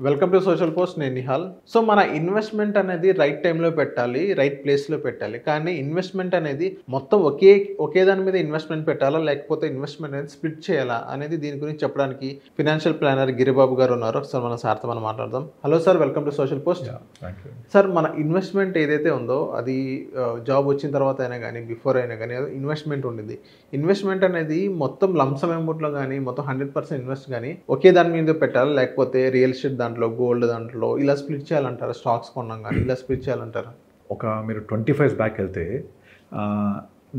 Welcome to social post. నేను Nihal. So మన investment అనేది రైట్ టైంలో పెట్టాలి, రైట్ ప్లేస్లో పెట్టాలి. కానీ ఇన్వెస్ట్మెంట్ అనేది మొత్తం ఒకే దాని మీద ఇన్వెస్ట్మెంట్ పెట్టాలా, లేకపోతే ఇన్వెస్ట్మెంట్ అనేది స్ప్లిట్ చేయాలా అనేది దీని గురించి చెప్పడానికి ఫినాన్షియల్ ప్లానర్ గిరిబాబు గారు ఉన్నారు. సార్ మన సార్తో మనం మాట్లాడదాం. Hello sir, welcome to social post. Sir మన ఇన్వెస్ట్మెంట్ ఏదైతే ఉందో అది జాబ్ వచ్చిన తర్వాత అయినా కానీ బిఫోర్ అయినా కానీ ఇన్వెస్ట్మెంట్ ఉండింది. ఇన్వెస్ట్మెంట్ అనేది మొత్తం లంసమ్ అమౌంట్లో కానీ మొత్తం 100% ఇన్వెస్ట్ కానీ ఒకే దాని మీద పెట్టాలి, లేకపోతే రియల్ ఎస్టేట్ దాంట్లో, గోల్డ్ దాంట్లో ఇలా స్ప్లిట్ చేయాలంటారా? స్టాక్స్ కొన్నాం కానీ ఇలా స్ప్లిట్ చేయాలంటారా? మీరు 25 బ్యాక్ వెళ్తే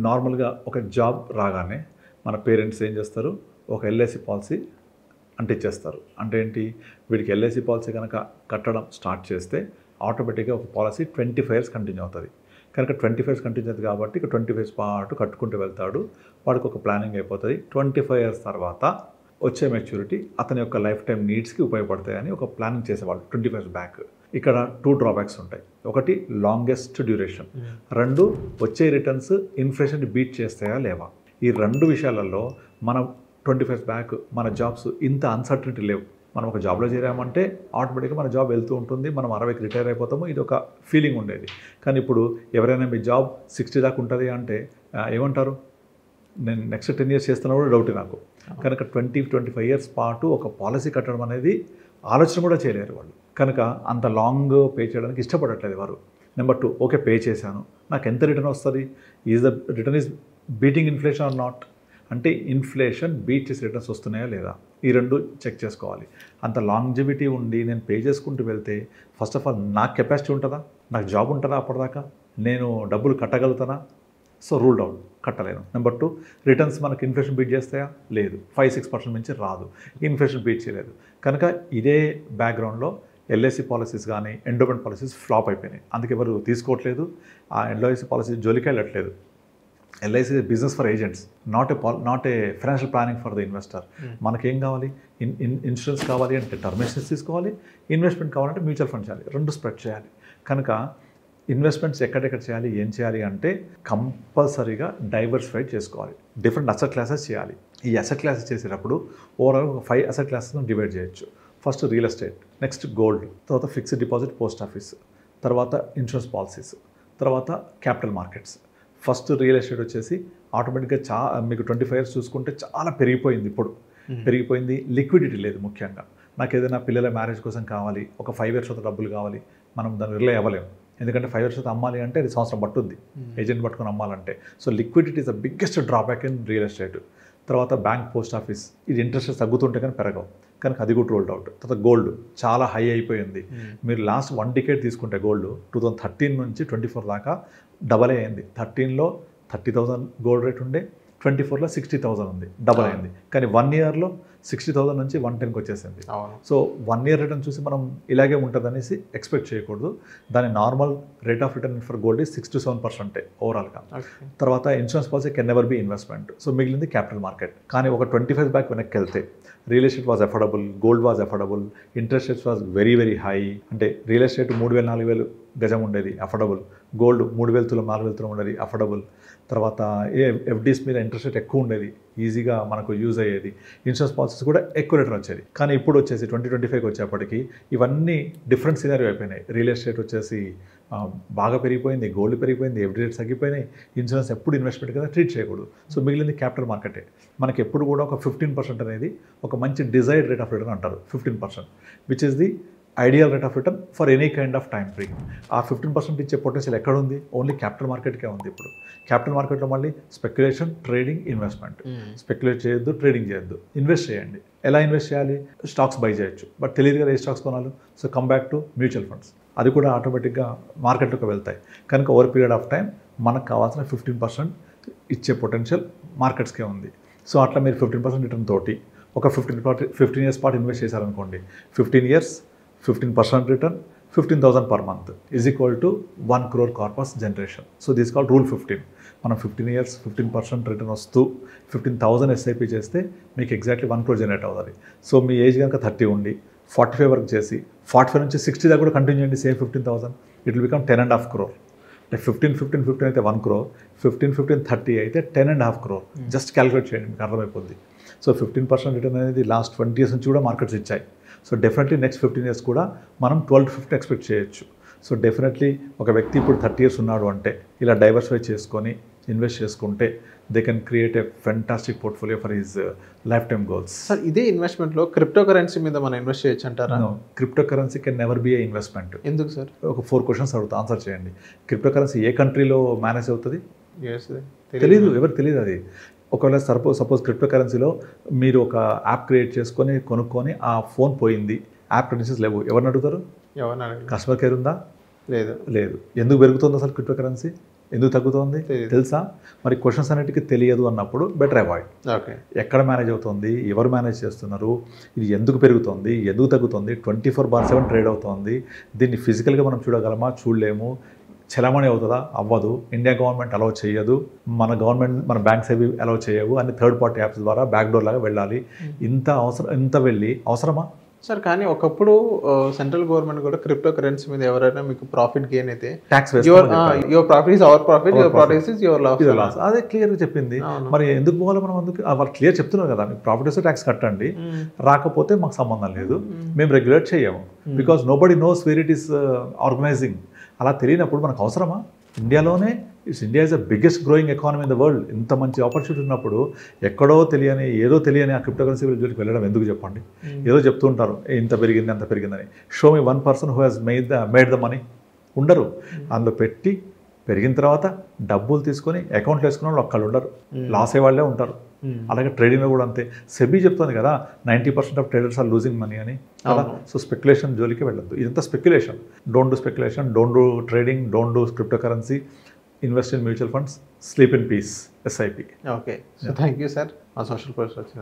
నార్మల్గా ఒక జాబ్ రాగానే మన పేరెంట్స్ ఏం చేస్తారు, ఒక ఎల్ఐసి పాలసీ అంటించేస్తారు. అంటే ఏంటి, వీడికి ఎల్ఐసి పాలసీ కనుక కట్టడం స్టార్ట్ చేస్తే ఆటోమేటిక్గా ఒక పాలసీ 25 ఇయర్స్ కంటిన్యూ అవుతుంది. కనుక 25 ఇయర్స్ కంటిన్యూ అవుతుంది కాబట్టి ఇక 25 ఇయర్స్ పాటు కట్టుకుంటూ వెళ్తాడు. వాడికి ఒక ప్లానింగ్ అయిపోతుంది. 25 ఇయర్స్ తర్వాత వచ్చే మెచ్యూరిటీ అతని యొక్క లైఫ్ టైం నీడ్స్కి ఉపయోగపడతాయని ఒక ప్లానింగ్ చేసేవాళ్ళు 25 ఇయర్స్ బ్యాక్. ఇక్కడ 2 డ్రాబ్యాక్స్ ఉంటాయి. ఒకటి లాంగెస్ట్ డ్యూరేషన్, 2 వచ్చే రిటర్న్స్ ఇన్ఫ్లేషన్ బీట్ చేస్తాయా లేవా. ఈ 2 విషయాలలో మనం 25 ఇయర్స్ బ్యాక్ మన జాబ్స్ ఇంత అన్సర్టనిటీ లేవు. మనం ఒక జాబ్లో చేరామంటే ఆటోమేటిక్గా మన జాబ్ వెళ్తూ ఉంటుంది, మనం 60కి రిటైర్ అయిపోతాము, ఇది ఒక ఫీలింగ్ ఉండేది. కానీ ఇప్పుడు ఎవరైనా మీ జాబ్ 60 దాకా ఉంటుంది అంటే ఏమంటారు, నేను నెక్స్ట్ 10 ఇయర్స్ చేస్తున్నా కూడా డౌట్ నాకు. కనుక 20-25 ఇయర్స్ పాటు ఒక పాలసీ కట్టడం అనేది ఆలోచన కూడా చేయలేరు వాళ్ళు. కనుక అంత లాంగ్ పే చేయడానికి ఇష్టపడట్లేదు వారు. నెంబర్ 2, ఓకే పే చేశాను, నాకు ఎంత రిటర్న్ వస్తుంది, return is beating inflation or not, అంటే ఇన్ఫ్లేషన్ బీట్ చేసి రిటర్న్స్ వస్తున్నాయా లేదా, ఈ 2 చెక్ చేసుకోవాలి. అంత లాంగ్జివిటీ ఉండి నేను పే చేసుకుంటూ వెళ్తే ఫస్ట్ ఆఫ్ ఆల్ నాకు కెపాసిటీ ఉంటుందా, నాకు జాబ్ ఉంటుందా, అప్పటిదాకా నేను డబ్బులు కట్టగలుగుతానా, సో రూల్డ్ అవుట్, కట్టలేను. నెంబర్ 2, రిటర్న్స్ మనకు ఇన్ఫ్లేషన్ బీట్ చేస్తాయా, లేదు, 5-6% నుంచి రాదు, ఇన్ఫ్లేషన్ బీట్ చేయలేదు. కనుక ఇదే బ్యాక్గ్రౌండ్లో ఎల్ఐసి పాలసీస్ కానీ ఎండోమెంట్ పాలసీస్ ఫ్లాప్ అయిపోయినాయి. అందుకే ఎవరు తీసుకోవట్లేదు, ఆ ఎల్ఐసి పాలసీ జోలికి వెళ్ళట్లేదు. LIC business for agents, not a financial planning for the investor. మనకేం కావాలి, ఇన్సూరెన్స్ కావాలి అంటే టర్మ్ ఇన్సూరెన్స్ తీసుకోవాలి, ఇన్వెస్ట్మెంట్ కావాలంటే మ్యూచువల్ ఫండ్ చేయాలి, 2 స్ప్రెడ్ చేయాలి. కనుక ఇన్వెస్ట్మెంట్స్ ఎక్కడెక్కడ చేయాలి, ఏం చేయాలి అంటే కంపల్సరీగా డైవర్సిఫైడ్ చేసుకోవాలి, డిఫరెంట్ అసెట్ క్లాసెస్ చేయాలి. ఈ అసెట్ క్లాసెస్ చేసేటప్పుడు ఓవరాల్ ఒక 5 అసెట్ క్లాసెస్ను డివైడ్ చేయొచ్చు. First real estate, next gold, తర్వాత ఫిక్స్డ్ డిపాజిట్ పోస్ట్ ఆఫీస్, తర్వాత ఇన్సూరెన్స్ పాలసీస్, తర్వాత capital markets. First real estate వచ్చేసి ఆటోమేటిక్గా మీకు 25 ఇయర్స్ చూసుకుంటే చాలా పెరిగిపోయింది. ఇప్పుడు పెరిగిపోయింది, లిక్విడిటీ లేదు. ముఖ్యంగా నాకు ఏదైనా పిల్లల మ్యారేజ్ కోసం కావాలి, ఒక 5 ఇయర్స్ వద్ద డబ్బులు కావాలి, మనం దాన్ని రిలే అవ్వలేము. ఎందుకంటే 5 ఇయర్స్ అమ్మాలి అంటే అది సంవత్సరం పట్టుద్ది, ఏజెంట్ పట్టుకొని అమ్మాలంటే. So liquidity is the biggest drawback in real estate. తర్వాత బ్యాంక్, పోస్ట్ ఆఫీస్, ఇది ఇంట్రెస్ట్ తగ్గుతుంటే కానీ పెరగవు, కనుక అది కూడా రోల్డ్ అవుట్. తర్వాత గోల్డ్ చాలా హై అయిపోయింది. మీరు లాస్ట్ 1 డికేడ్ తీసుకుంటే గోల్డ్ 2013 నుంచి 24 దాకా డబల్ అయింది. 13లో 30,000 గోల్డ్ రేట్ ఉండే, 24లో 60,000 ఉంది, డబల్ అయింది. కానీ 1 ఇయర్లో 60,000 నుంచి 110కి వచ్చేసింది. సో 1 ఇయర్ రిటర్న్ చూసి మనం ఇలాగే ఉంటుందనేసి ఎక్స్పెక్ట్ చేయకూడదు. దాని normal rate of return for gold is 6-7% ఓవరాల్గా. తర్వాత insurance policy can never be investment. So మిగిలింది క్యాపిటల్ మార్కెట్. కానీ ఒక 25 బ్యాక్ వెనక్కి వెళ్తే real estate was affordable, gold was affordable, interest rates was very very high. అంటే రియల్ ఎస్టేట్ 3,000-4,000 గజం ఉండేది, అఫోర్డబుల్. గోల్డ్ 3,000 తులం 4,000 తులం ఉండేది, అఫోర్డబుల్. తర్వాత ఎఫ్డీస్ మీద ఇంట్రెస్ట్ రేట్ ఎక్కువ ఉండేది, ఈజీగా మనకు యూజ్ అయ్యేది. ఇన్సూరెన్స్ పాలసీస్ కూడా ఎక్కువ రిటర్న్ వచ్చేది. కానీ ఇప్పుడు వచ్చేసి 2025కి వచ్చేప్పటికి ఇవన్నీ డిఫరెంట్ సినారియో అయిపోయినాయి. రియల్ ఎస్టేట్ వచ్చేసి బాగా పెరిగిపోయింది, గోల్డ్ పెరిగిపోయింది, ఎఫ్డీ రేట్స్ తగ్గిపోయినాయి. ఇన్సూరెన్స్ ఎప్పుడు ఇన్వెస్ట్మెంట్ కదా ట్రీట్ చేయకూడదు. సో మిగిలింది క్యాపిటల్ మార్కెటే. మనకి ఎప్పుడు కూడా ఒక 15% అనేది ఒక మంచి డిజైర్డ్ రేట్ ఆఫ్ రిటర్న్ అంటారు, 15%, which is the ideal rate of return for any kind of time free. ఆ 15% ఇచ్చే పొటెన్షియల్ ఎక్కడ ఉంది, ఓన్లీ క్యాపిటల్ మార్కెట్కే ఉంది. ఇప్పుడు క్యాపిటల్ మార్కెట్లో మళ్ళీ స్పెక్యులేషన్, ట్రేడింగ్, ఇన్వెస్ట్మెంట్. స్పెక్యులేట్ చేయొద్దు, ట్రేడింగ్ చేయొద్దు, ఇన్వెస్ట్ చేయండి. ఎలా ఇన్వెస్ట్ చేయాలి, స్టాక్స్ బై చేయొచ్చు, బట్ తెలియదు కదా ఏ స్టాక్స్ కొనాలి. So come back to mutual funds, అది కూడా ఆటోమేటిక్గా మార్కెట్లోకి వెళ్తాయి. కనుక ఓవర్ పీరియడ్ ఆఫ్ టైం మనకు కావాల్సిన 15% ఇచ్చే పొటెన్షియల్ మార్కెట్స్కే ఉంది. సో అట్లా మీరు 15% రిటర్న్ తోటి ఒక 15 ఇయర్స్ పాటు ఇన్వెస్ట్ చేశారనుకోండి, 15 years 15% return, 15,000 per month is equal to 1 crore corpus generation. So this called rule 15. మనం 15 ఇయర్స్ 15% రిటర్న్ వస్తూ 15,000 ఎస్ఐపి చేస్తే మీకు ఎగ్జాక్ట్లీ 1 crore జనరేట్ అవుతుంది. సో మీ ఏజ్ కనుక 30 ఉండి 45 వరకు చేసి 45 నుంచి 60 దాకా కూడా కంటిన్యూ చేయండి, same 15,000, it will become 10.5 crore. అంటే 15 అయితే 1 crore, 15 30 అయితే 10.5 crore. జస్ట్ క్యాలిక్యులేట్ చేయండి, మీకు అర్థమైపోద్ది. సో 15% రిటర్న్ అనేది లాస్ట్ 20 years నుంచి కూడా మార్కెట్స్ ఇచ్చాయి. సో డెఫినెట్లీ నెక్స్ట్ 15 years కూడా మనం 12 to 15 ఎక్స్పెక్ట్ చేయొచ్చు. సో డెఫినెట్లీ ఒక వ్యక్తి ఇప్పుడు 30 years ఉన్నాడు అంటే ఇలా డైవర్సిఫై చేసుకొని ఇన్వెస్ట్ చేసుకుంటే they can create a fantastic portfolio for his life time goals. Sir ఇదే ఇన్వెస్ట్మెంట్లో క్రిప్టో కరెన్సీ మీద మనం ఇన్వెస్ట్ చేయొచ్చు అంటారా? Crypto currency can never be A investment. ఎందుకు సార్? ఒక 4 questions అడుగుతా, ఆన్సర్ చేయండి. క్రిప్టో కరెన్సీ ఏ కంట్రీలో మేనేజ్ అవుతుంది? యూఎస్ఏ. తెలీదు, ఎవరు తెలియదు అది. ఒకవేళ సపోజ్ క్రిప్టో కరెన్సీలో మీరు ఒక యాప్ క్రియేట్ చేసుకొని కొనుక్కొని ఆ ఫోన్ పోయింది, యాప్ క్రెడెన్షియల్స్ లేవు, ఎవరిని అడుగుతారు? ఎవరిని అడగలేదు. కస్టమర్ కేర్ ఉందా? లేదు. లేదు. ఎందుకు పెరుగుతుంది అసలు క్రిప్టో కరెన్సీ? ఎందుకు తగ్గుతుంది తెలుసా? మరి క్వశ్చన్స్ అన్నిటికీ తెలియదు అన్నప్పుడు బెటర్ అవాయిడ్. ఓకే. ఎక్కడ మేనేజ్ అవుతుంది, ఎవరు మేనేజ్ చేస్తున్నారు, ఇది ఎందుకు పెరుగుతుంది, ఎందుకు తగ్గుతుంది, 24/7 ట్రేడ్ అవుతుంది, దీన్ని ఫిజికల్గా మనం చూడగలమా? చూడలేము. చలామణి అవుతుందా? అవ్వదు. ఇండియా గవర్నమెంట్ అలౌ చేయదు, మన బ్యాంక్స్ అవి అలౌ చేయవు, అన్ని థర్డ్ పార్టీ యాప్స్ ద్వారా బ్యాక్డోర్ లాగా వెళ్ళాలి. ఇంత వెళ్ళి అవసరమా సార్? కానీ ఒకప్పుడు సెంట్రల్ గవర్నమెంట్ కూడా క్రిప్టో కరెన్సీ మీద ఎవరైనా మీకు ప్రాఫిట్ గెయిన్ అయితే tax your profit is our profit, your profit is your loss. అదే క్లియర్గా చెప్పింది. మరి ఎందుకు పోవాలి మనం? అందుకు వాళ్ళు క్లియర్ చెప్తున్నారు కదా, మీకు ప్రాఫిట్ వస్తే ట్యాక్స్ కట్టండి, రాకపోతే మాకు సంబంధం లేదు, మేము రెగ్యులేట్ చేయము. Because nobody knows where it is organising. అలా తెలియనప్పుడు మనకు అవసరమా? India is the biggest growing economy in the world. ఇంత మంచి ఆపర్చునిటీ ఉన్నప్పుడు ఏదో తెలియని ఆ క్రిప్టో కరెన్సీ జోలికి వెళ్ళడం ఎందుకు చెప్పండి? ఏదో చెప్తుంటారు ఇంత పెరిగింది అంత పెరిగిందని. Show me 1 person who has made the money. ఉండరు. అందులో పెట్టి పెరిగిన తర్వాత డబ్బులు తీసుకొని అకౌంట్లో వేసుకున్న వాళ్ళు ఒక్కళ్ళు ఉండరు, లాస్ అయ్యే వాళ్ళే ఉంటారు. అలాగే ట్రేడింగ్లో కూడా అంతే. సెబీ చెప్తుంది కదా 90% of traders are losing money అని. అలా సో స్పెక్యులేషన్ జోలికి వెళ్ళొద్దు. ఇదంతా speculation. Don't do speculation, don't do trading, don't do crypto currency. Invest in mutual funds, sleep in peace, SIP. Okay. So thank you sir, మా social post వచ్చిన